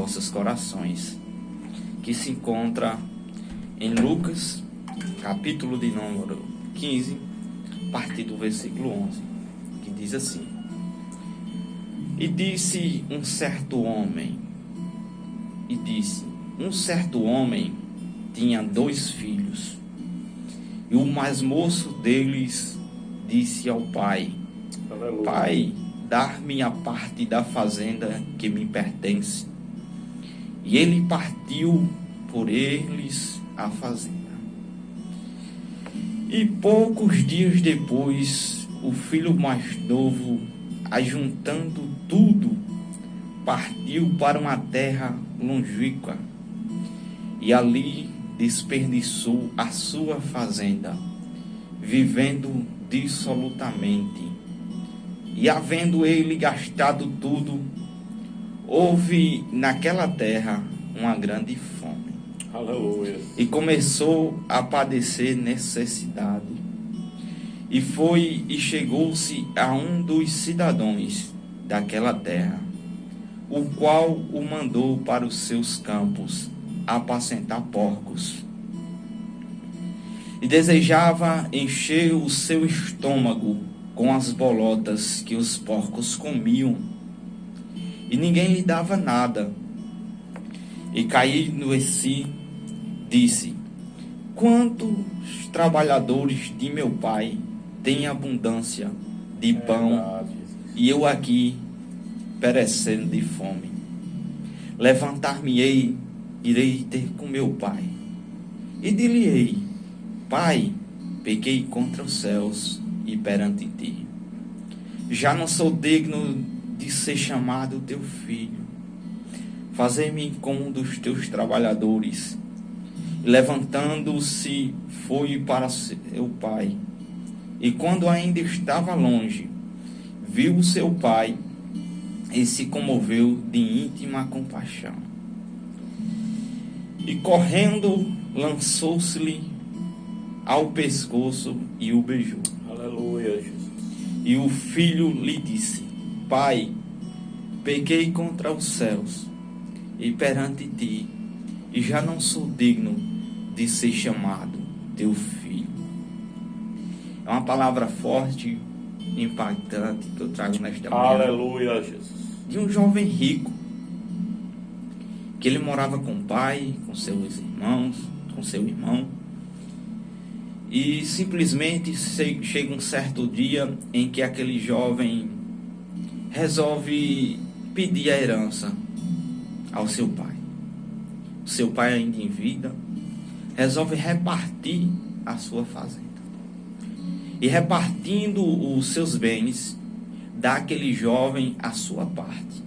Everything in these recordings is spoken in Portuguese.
nossos corações, que se encontra em Lucas, capítulo de número 15, a partir do versículo 11, que diz assim: E disse um certo homem tinha 2 filhos, e o mais moço deles disse ao pai: Aleluia. Pai, dar-me a parte da fazenda que me pertence. E ele partiu por eles a fazenda. E poucos dias depois, o filho mais novo, ajuntando tudo, partiu para uma terra longínqua e ali desperdiçou a sua fazenda, vivendo dissolutamente. E havendo ele gastado tudo, houve naquela terra uma grande fome. Aleluia. E começou a padecer necessidade. E foi e chegou-se a um dos cidadãos daquela terra, o qual o mandou para os seus campos apacentar porcos. E desejava encher o seu estômago com as bolotas que os porcos comiam, e ninguém lhe dava nada. E caindo em si, disse: Quantos trabalhadores de meu pai têm abundância de pão, e eu aqui perecendo de fome. Levantar-me-ei, irei ter com meu pai, e dir-lhe-ei: Pai, pequei contra os céus e perante ti. Já não sou digno de ser chamado teu filho. Fazer-me como um dos teus trabalhadores. E levantando-se, foi para seu pai. E quando ainda estava longe, viu seu pai e se comoveu de íntima compaixão. E correndo, lançou-se-lhe ao pescoço e o beijou. Aleluia, Jesus. E o filho lhe disse: Pai, pequei contra os céus e perante ti, e já não sou digno de ser chamado teu filho. É uma palavra forte, impactante, que eu trago nesta manhã. Aleluia, Jesus. De um jovem rico, que ele morava com o pai, com seus irmãos, com seu irmão. E simplesmente chega um certo dia em que aquele jovem resolve pedir a herança ao seu pai. O seu pai, ainda em vida, resolve repartir a sua fazenda. E repartindo os seus bens, dá àquele jovem a sua parte.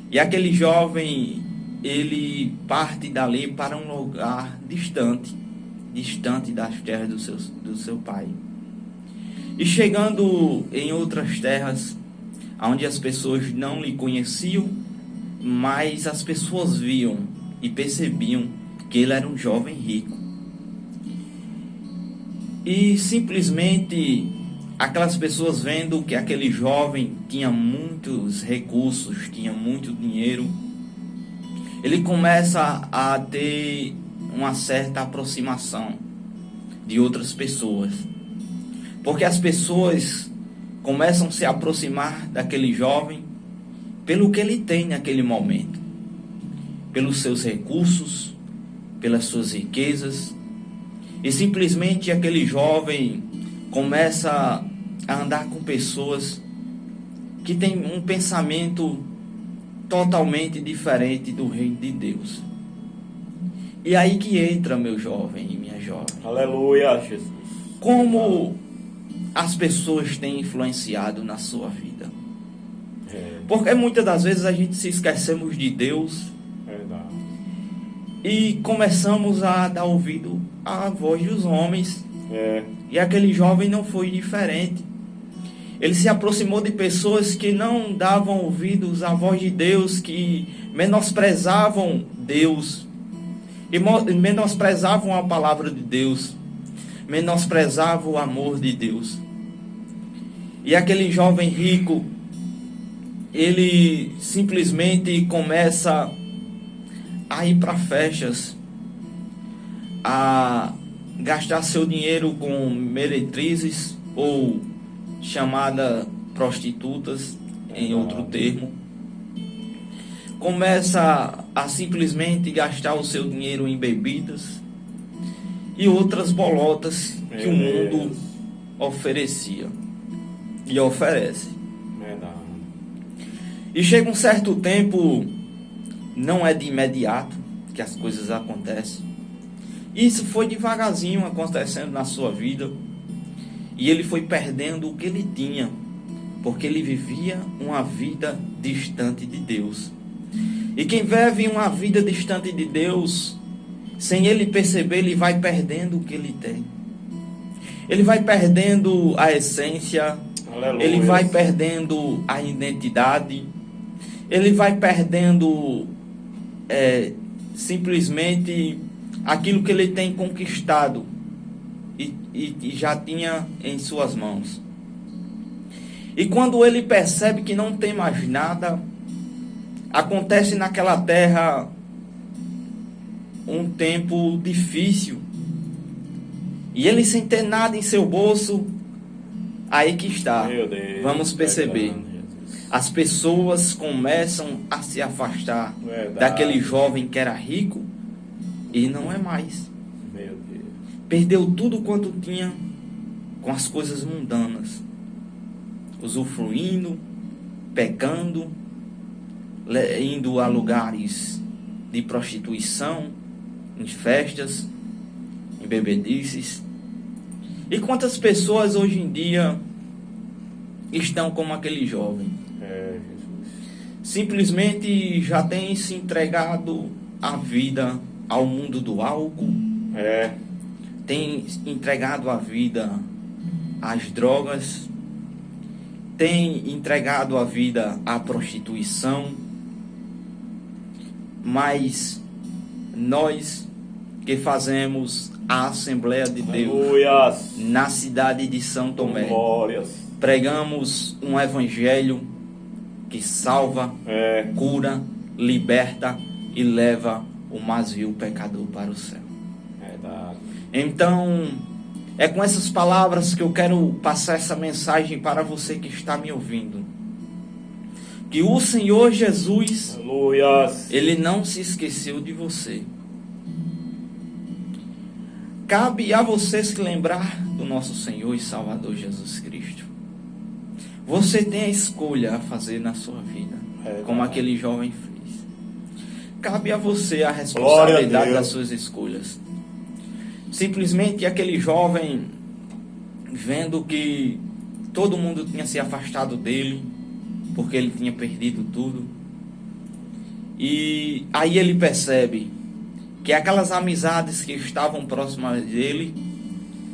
E aquele jovem, ele parte dali para um lugar distante das terras do seu pai. E chegando em outras terras, onde as pessoas não lhe conheciam, mas as pessoas viam e percebiam que ele era um jovem rico. E simplesmente aquelas pessoas, vendo que aquele jovem tinha muitos recursos, tinha muito dinheiro, ele começa a ter uma certa aproximação de outras pessoas, porque as pessoas começam a se aproximar daquele jovem pelo que ele tem naquele momento, pelos seus recursos, pelas suas riquezas. E simplesmente aquele jovem começa a andar com pessoas que têm um pensamento totalmente diferente do reino de Deus. E aí que entra, meu jovem e minha jovem. Aleluia, Jesus. Como as pessoas têm influenciado na sua vida. Porque muitas das vezes a gente se esquecemos de Deus. Verdade. E começamos a dar ouvido à voz dos homens. É. E aquele jovem não foi diferente. Ele se aproximou de pessoas que não davam ouvidos à voz de Deus, que menosprezavam Deus, e menosprezavam a palavra de Deus, menosprezavam o amor de Deus. E aquele jovem rico, ele simplesmente começa a ir para festas, a gastar seu dinheiro com meretrizes ou chamada prostitutas, em outro termo. Começa a simplesmente gastar o seu dinheiro em bebidas e outras bolotas que o mundo oferecia e oferece. Verdade. E chega um certo tempo, não é de imediato que as coisas acontecem. Isso foi devagarzinho acontecendo na sua vida. E ele foi perdendo o que ele tinha, porque ele vivia uma vida distante de Deus. E quem vive uma vida distante de Deus, sem ele perceber, ele vai perdendo o que ele tem. Ele vai perdendo a essência. Aleluia. Ele vai perdendo a identidade. Ele vai perdendo simplesmente aquilo que ele tem conquistado e já tinha em suas mãos. E quando ele percebe que não tem mais nada, acontece naquela terra um tempo difícil. E ele sem ter nada em seu bolso, aí que está. Meu Deus, vamos perceber. As pessoas começam a se afastar daquele jovem que era rico e não é mais. Meu Deus. Perdeu tudo quanto tinha com as coisas mundanas, usufruindo, pecando, indo a lugares de prostituição, em festas, em bebedices. E quantas pessoas hoje em dia estão como aquele jovem? Jesus. Simplesmente já tem se entregado a vida ao mundo do álcool, tem entregado a vida às drogas, tem entregado a vida à prostituição. Mas nós que fazemos a Assembleia de Deus na cidade de São Tomé, pregamos um evangelho que salva, cura, liberta e leva o mais vil pecador para o céu. Verdade. Então, é com essas palavras que eu quero passar essa mensagem para você que está me ouvindo. Que o Senhor Jesus, Ele não se esqueceu de você. Cabe a você se lembrar do nosso Senhor e Salvador Jesus Cristo. Você tem a escolha a fazer na sua vida, como aquele jovem fez. Cabe a você a responsabilidade das suas escolhas. Simplesmente aquele jovem, vendo que todo mundo tinha se afastado dele, porque ele tinha perdido tudo. E aí ele percebe que aquelas amizades que estavam próximas dele,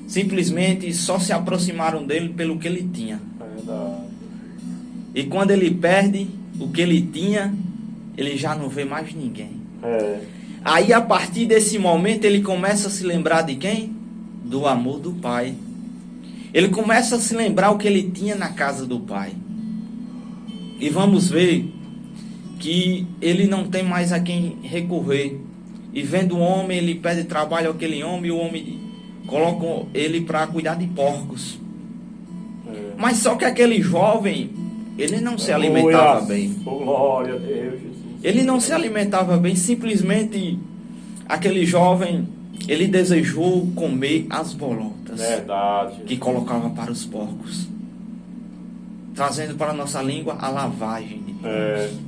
simplesmente só se aproximaram dele pelo que ele tinha. E quando ele perde o que ele tinha, ele já não vê mais ninguém. Aí a partir desse momento ele começa a se lembrar de quem? Do amor do Pai. Ele começa a se lembrar o que ele tinha na casa do Pai. E vamos ver que ele não tem mais a quem recorrer. E vendo o homem, ele pede trabalho àquele homem, e o homem coloca ele para cuidar de porcos. Mas só que aquele jovem, ele não se alimentava bem. Glória a Deus, Jesus. Ele não se alimentava bem, simplesmente aquele jovem, ele desejou comer as bolotas que colocava para os porcos, trazendo para a nossa língua a lavagem de porcos.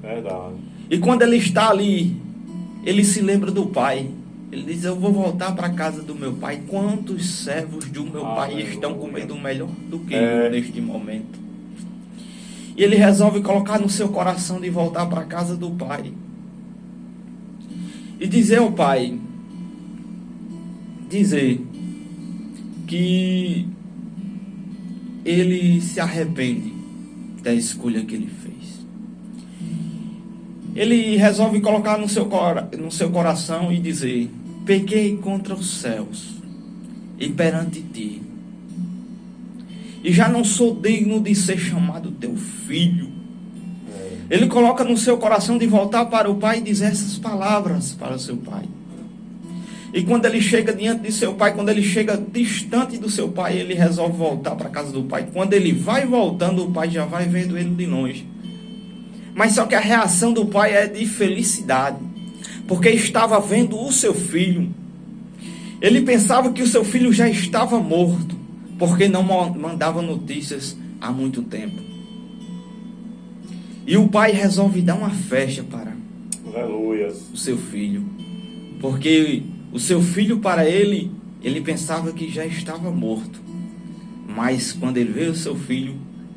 Verdade. E quando ele está ali, ele se lembra do pai. Ele diz: eu vou voltar para a casa do meu pai. Quantos servos do meu pai estão comendo melhor do que eu neste momento? E ele resolve colocar no seu coração de voltar para a casa do pai. E dizer ao pai, que ele se arrepende da escolha que ele fez. Ele resolve colocar no seu coração e dizer: pequei contra os céus e perante ti, e já não sou digno de ser chamado teu filho. Ele coloca no seu coração de voltar para o pai e dizer essas palavras para o seu pai. E quando ele chega diante de seu pai, quando ele chega distante do seu pai, ele resolve voltar para a casa do pai. Quando ele vai voltando, o pai já vai vendo ele de longe. Mas só que a reação do pai é de felicidade, porque estava vendo o seu filho. Ele pensava que o seu filho já estava morto, porque não mandava notícias há muito tempo. E o pai resolve dar uma festa para o seu filho, porque o seu filho, para ele pensava que já estava morto. Mas quando ele vê o seu filho,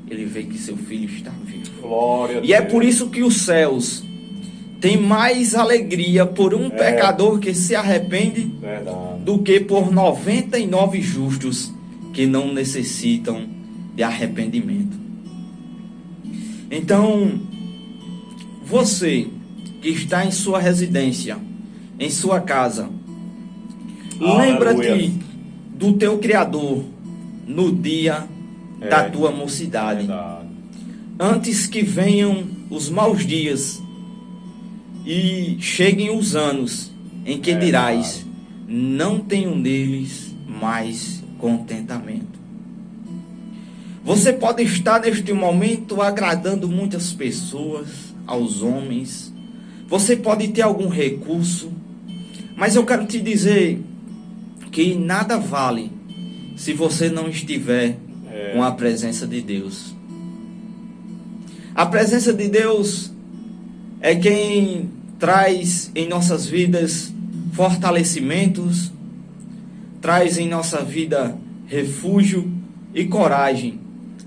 ele vê que seu filho está vivo. Glória e é por isso que os céus têm mais alegria por um pecador que se arrepende do que por 99 justos que não necessitam de arrependimento. Então, você que está em sua residência, em sua casa, lembra-te do teu Criador no dia da tua mocidade. Antes que venham os maus dias e cheguem os anos em que dirás, não tenho neles mais contentamento. Você pode estar neste momento agradando muitas pessoas, aos homens. Você pode ter algum recurso, mas eu quero te dizer que nada vale se você não estiver com a presença de Deus. A presença de Deus é quem traz em nossas vidas fortalecimentos, traz em nossa vida refúgio e coragem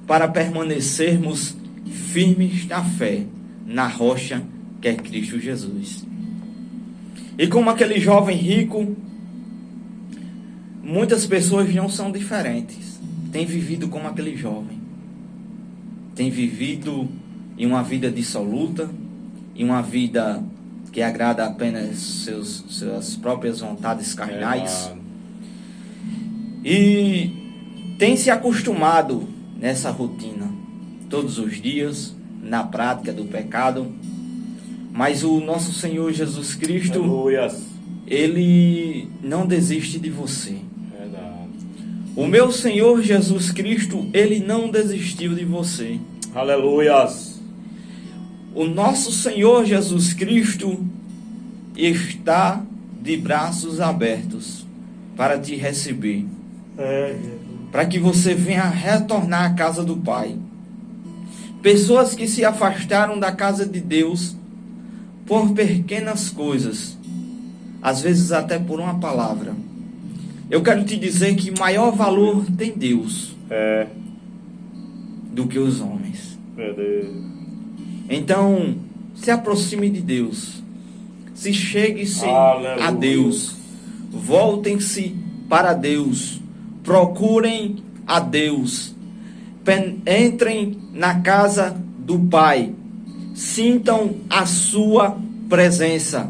para permanecermos firmes na fé, na rocha que é Cristo Jesus. E como aquele jovem rico, muitas pessoas não são diferentes. Tem vivido como aquele jovem. Tem vivido em uma vida dissoluta, em uma vida que agrada apenas suas próprias vontades carnais. E tem se acostumado nessa rotina, todos os dias, na prática do pecado. Mas o nosso Senhor Jesus Cristo, Ele não desiste de você. O meu Senhor Jesus Cristo, Ele não desistiu de você. Aleluias. O nosso Senhor Jesus Cristo está de braços abertos para te receber. Para que você venha retornar à casa do Pai. Pessoas que se afastaram da casa de Deus por pequenas coisas, às vezes até por uma palavra. Eu quero te dizer que maior valor tem Deus do que os homens. Então, se aproxime de Deus. Se chegue-se a Deus. Voltem-se para Deus. Procurem a Deus. Entrem na casa do Pai. Sintam a sua presença.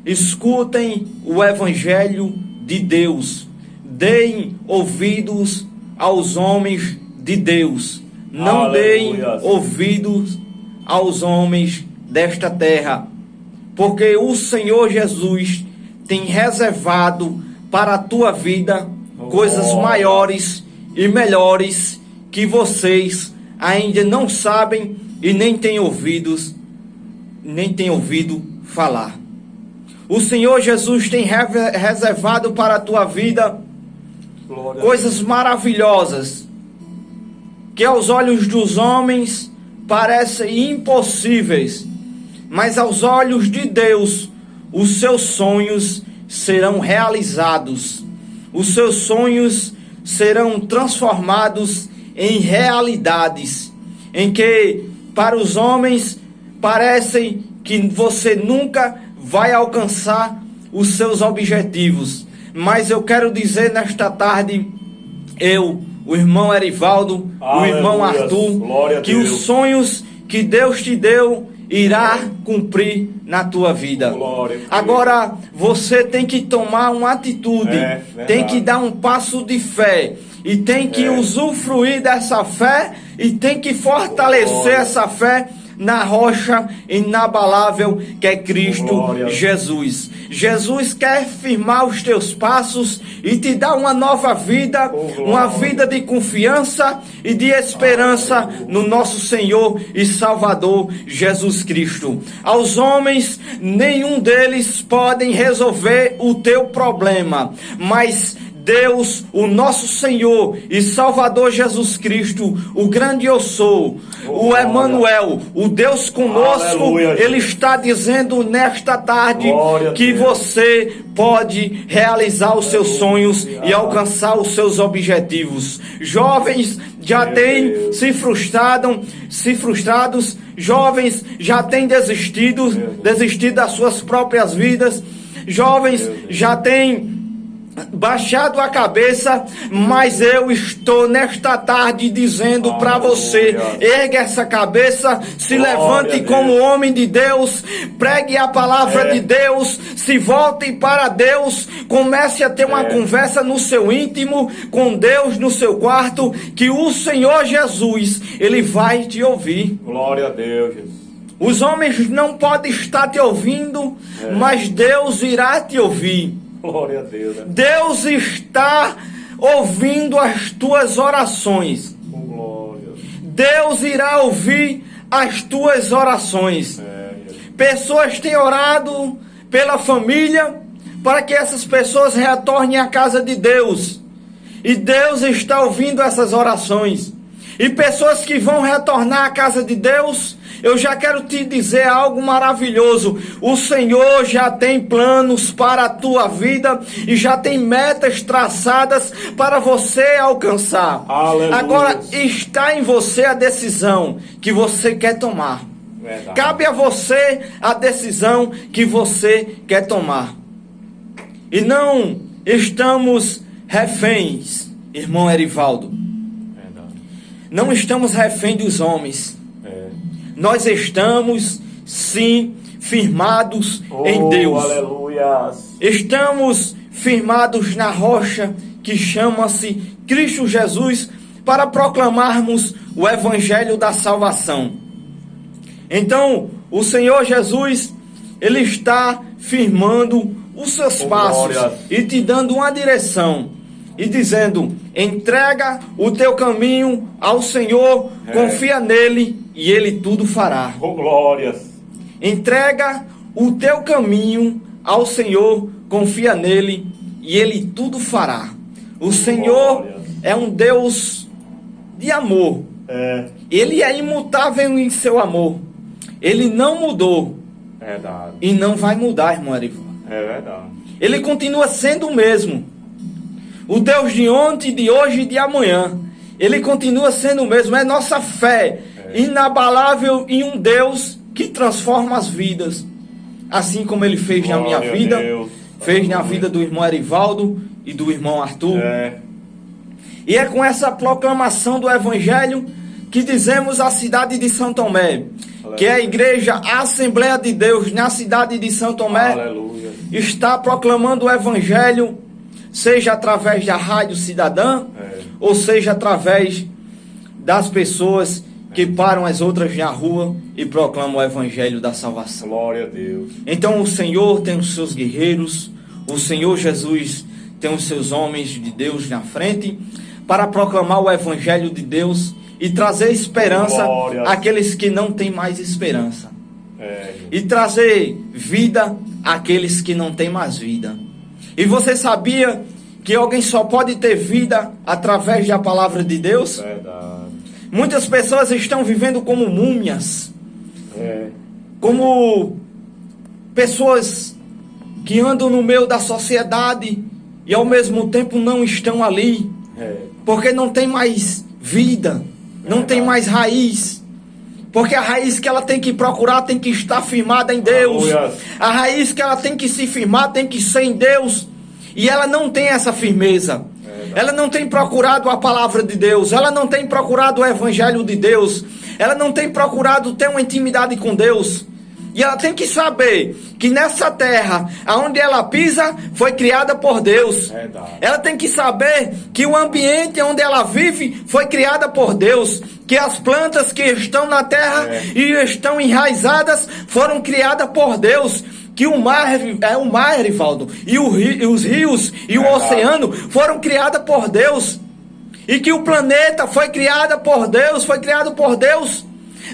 Escutem o Evangelho de Deus. Deem ouvidos aos homens de Deus. Não deem ouvidos aos homens desta terra. Porque o Senhor Jesus tem reservado para a tua vida coisas maiores e melhores que vocês ainda não sabem e nem têm ouvido falar. O Senhor Jesus tem reservado para a tua vida coisas maravilhosas que aos olhos dos homens parecem impossíveis, mas aos olhos de Deus os seus sonhos serão realizados. Os seus sonhos serão transformados em realidades, em que para os homens parecem que você nunca vai alcançar os seus objetivos. Mas eu quero dizer nesta tarde, o irmão Erivaldo, o irmão Arthur, que os sonhos que Deus te deu irá cumprir na tua vida. Agora você tem que tomar uma atitude, tem que dar um passo de fé e tem que usufruir dessa fé e tem que fortalecer essa fé na rocha inabalável que é Cristo Glória. Jesus. Jesus quer firmar os teus passos e te dar uma nova vida, uma vida de confiança e de esperança no nosso Senhor e Salvador Jesus Cristo. Aos homens, nenhum deles podem resolver o teu problema, mas Deus, o nosso Senhor e Salvador Jesus Cristo, o grande eu sou, o Emanuel, o Deus conosco, Aleluia, Ele está dizendo nesta tarde Glória a que Deus. você pode realizar os seus sonhos e alcançar os seus objetivos. Jovens já Meu têm Deus. se frustrados, jovens já têm desistido das suas próprias vidas, jovens já têm baixado a cabeça, mas eu estou nesta tarde dizendo para você: ergue essa cabeça, se Glória levante a Deus. como homem de Deus, pregue a palavra de Deus, se volte para Deus, comece a ter uma conversa no seu íntimo com Deus no seu quarto, que o Senhor Jesus, Ele vai te ouvir. Glória a Deus, Jesus. Os homens não podem estar te ouvindo, mas Deus irá te ouvir. Glória a Deus. Né? Deus está ouvindo as tuas orações. Glória. Deus irá ouvir as tuas orações. Jesus. Pessoas têm orado pela família para que essas pessoas retornem à casa de Deus. E Deus está ouvindo essas orações. E pessoas que vão retornar à casa de Deus, eu já quero te dizer algo maravilhoso. O Senhor já tem planos para a tua vida e já tem metas traçadas para você alcançar. Aleluia. Agora está em você a decisão que você quer tomar. Verdade. Cabe a você a decisão que você quer tomar. E não estamos reféns, irmão Erivaldo. Verdade. Não estamos reféns dos homens. Nós estamos, sim, firmados em Deus. Aleluia. Estamos firmados na rocha que chama-se Cristo Jesus para proclamarmos o Evangelho da salvação. Então, o Senhor Jesus, Ele está firmando os seus passos glória. e te dando uma direção e dizendo: entrega o teu caminho ao Senhor, confia nele e Ele tudo fará. Oh, glórias. Entrega o teu caminho ao Senhor, confia nele e Ele tudo fará. O Senhor é um Deus de amor. Ele é imutável em seu amor. Ele não mudou. Verdade. E não vai mudar, irmão Erivaldo. É verdade. Ele continua sendo o mesmo. O Deus de ontem, de hoje e de amanhã. Ele continua sendo o mesmo. É nossa fé inabalável em um Deus que transforma as vidas. Assim como Ele fez na minha Glória a vida, Deus. fez na vida do irmão Erivaldo e do irmão Arthur. E é com essa proclamação do Evangelho que dizemos a cidade de São Tomé, que é a igreja Assembleia de Deus na cidade de São Tomé, Aleluia. está proclamando o Evangelho, seja através da Rádio Cidadã, ou seja através das pessoas que param as outras na rua e proclamam o Evangelho da salvação. Glória a Deus. Então o Senhor tem os seus guerreiros, o Senhor Jesus tem os seus homens de Deus na frente, para proclamar o Evangelho de Deus e trazer esperança Glória. àqueles que não têm mais esperança. E trazer vida àqueles que não têm mais vida. E você sabia que alguém só pode ter vida através da palavra de Deus? Verdade. Muitas pessoas estão vivendo como múmias, como pessoas que andam no meio da sociedade e ao mesmo tempo não estão ali, porque não tem mais vida, não tem mais raiz. Porque a raiz que ela tem que procurar tem que estar firmada em Deus. Aleluia. A raiz que ela tem que se firmar tem que ser em Deus. E ela não tem essa firmeza. Ela não tem procurado a palavra de Deus. Ela não tem procurado o Evangelho de Deus. Ela não tem procurado ter uma intimidade com Deus. E ela tem que saber que nessa terra, aonde ela pisa, foi criada por Deus. Verdade. Ela tem que saber que o ambiente onde ela vive foi criada por Deus. Que as plantas que estão na terra e estão enraizadas foram criadas por Deus. Que o mar, Erivaldo, e os rios e o oceano foram criados por Deus. E que o planeta foi criado por Deus, foi criado por Deus.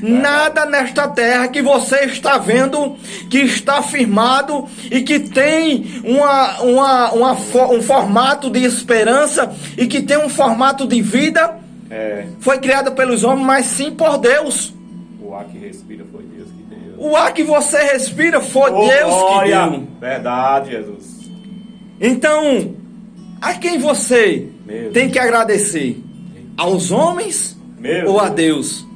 Nada nesta terra que você está vendo, que está firmado e que tem um formato de esperança e que tem um formato de vida, foi criado pelos homens, mas sim por Deus. O ar que respira foi Deus que deu. O ar que você respira foi Deus glória. que deu. Verdade, Jesus. Então, a quem você tem que agradecer? Aos homens ou a Deus?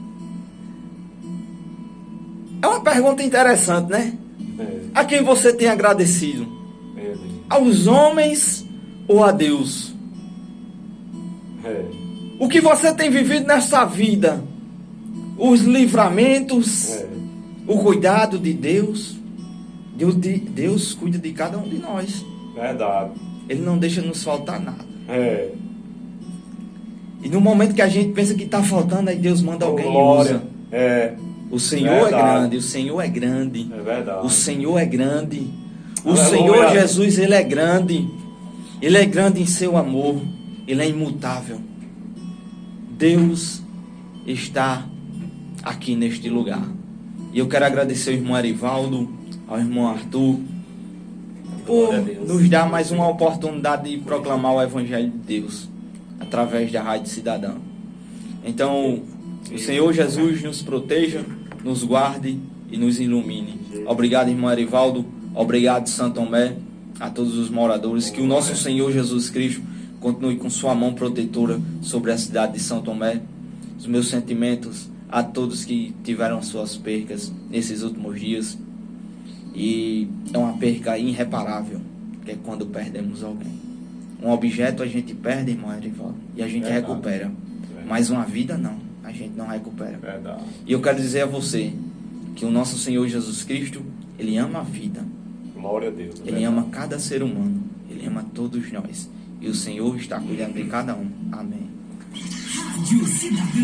É uma pergunta interessante, né? A quem você tem agradecido? Aos homens ou a Deus? O que você tem vivido nessa vida? Os livramentos, o cuidado de Deus. Deus cuida de cada um de nós. Verdade. Ele não deixa nos faltar nada. E no momento que a gente pensa que está faltando, aí Deus manda alguém e usa. O Senhor é grande, o Senhor é grande. É verdade. O Senhor é grande. O Aleluia. Senhor Jesus, Ele é grande. Ele é grande em seu amor. Ele é imutável. Deus está aqui neste lugar. E eu quero agradecer ao irmão Erivaldo, ao irmão Arthur, por nos dar mais uma oportunidade de proclamar o Evangelho de Deus através da Rádio Cidadã. Então, o Senhor Jesus nos proteja, nos guarde e nos ilumine. Obrigado, irmão Erivaldo. Obrigado, Santo Tomé, a todos os moradores. Que o nosso Senhor Jesus Cristo continue com sua mão protetora sobre a cidade de São Tomé. Os meus sentimentos a todos que tiveram suas percas nesses últimos dias. E é uma perca irreparável, que é quando perdemos alguém. Um objeto a gente perde, irmão Erivaldo, e a gente recupera. Mas uma vida não, a gente não recupera. Verdade. E eu quero dizer a você que o nosso Senhor Jesus Cristo, Ele ama a vida. Glória a Deus. Ele ama cada ser humano. Ele ama todos nós. E o Senhor está cuidando de cada um. Amém. Rádio Cidadã.